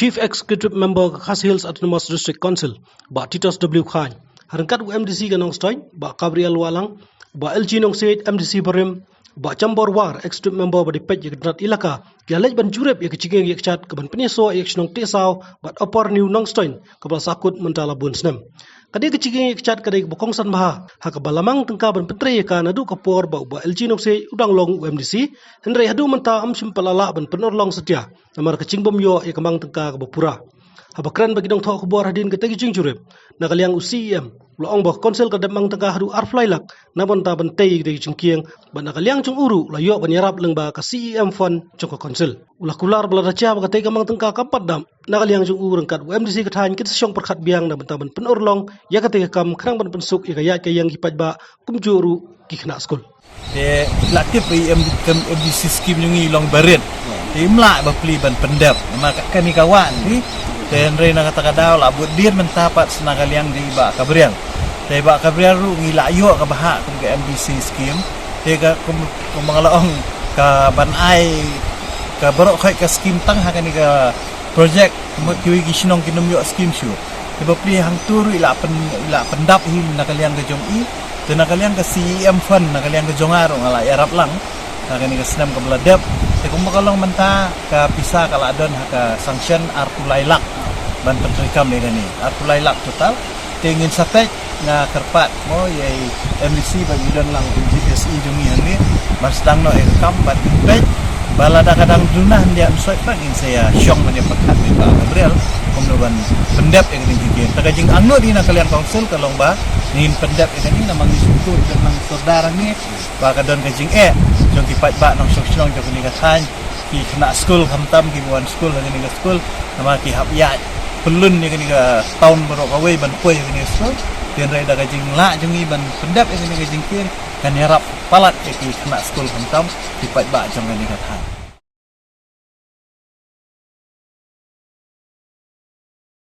Chief Executive Member Khas Hills Autonomous District Council, Ba Titus W. Khan, Harangkat MDC Ganong Stoin, Ba Gabriel Walang, Ba LG Nong Said MDC Barim, Ba Chambor War, Executive Member Ba Dipet Yagdrat Ilaka, Galej Ban Jurep Yakchigeng Yakchat, Kaban Peneso Yakchnong Tesau, Ba Upper New Nong Stoin, Kabal Sakut Mentala Bunsnem. Kadai kecigeng yakchat kadai bokongsan baha, hakabalamang tengka ban petre ka nadu kapor ba LG Nong Said udang long UMDC, Henry hadu menta simpalala ban penor long setia, namar kecing bom yo yakamang tengka kabapura. Habakran bagi dong thok kubor hadin ketegi jingjurep nakaliang UCM loong bah konsel kadamang tengah hadu arflailak nabon ta bantei de jingkieng ban nakaliang chung uru layo banyarap leng ba ka CEM fund chung konsel ulah kular bala racha ba katei kamang tengka kapat dam nakaliang chung uru kat MDC kathan kit syong perkhat biang na banta ban penor long ya katei kam khrang ban pensuk ya kaya kayang hipaj ba kumjuru ki khna skul de lakip MDC scheme nyungi long baret imla ba pli ban pendap maka kami kawan ni dan rena kata kadau lah buat dir mentapat senakaliang di Ba Gabriel. Di Ba Gabriel ru ngila ayo ke bahak ke MDC scheme. Dia ke mengalaong ke banai ke berok kai ke scheme tang hakan ke projek kiwi gisnong kinum yo scheme syu. Dia beli hang tur ila pendap him nakaliang ke jong i dan nakaliang ke CEM fund nakaliang ke jongar ngala Arab lang. Hakan ke senam ke beladap. Dia kumakalong menta ke pisah kala adon ke sanction artulailak. Ban pentrikam ni ni artulai lak total tengin satek nga kerpat mo yai MDC bagi dan lang GSI jungi ni mas dang no ekam ban pej balada kadang dunah dia usai pagin saya syong manya pekat ni Pak Gabriel komnoban pendap yang ni gigin tagajing angno di nakalian konsel kalong ba nin pendap yang ni namang disutu dan nang saudara ni ba kadon kajing jong kipat ba nang syong jong ni kathan ki kena school kamtam ki wan school ni school nama ki hap ya pelun ni kan tahun baru kawai ban koi ni so dan reda kajing la jungi ban pendap ni kajing kir kan harap palat ke kena school hantam dipat ba jang ni kathan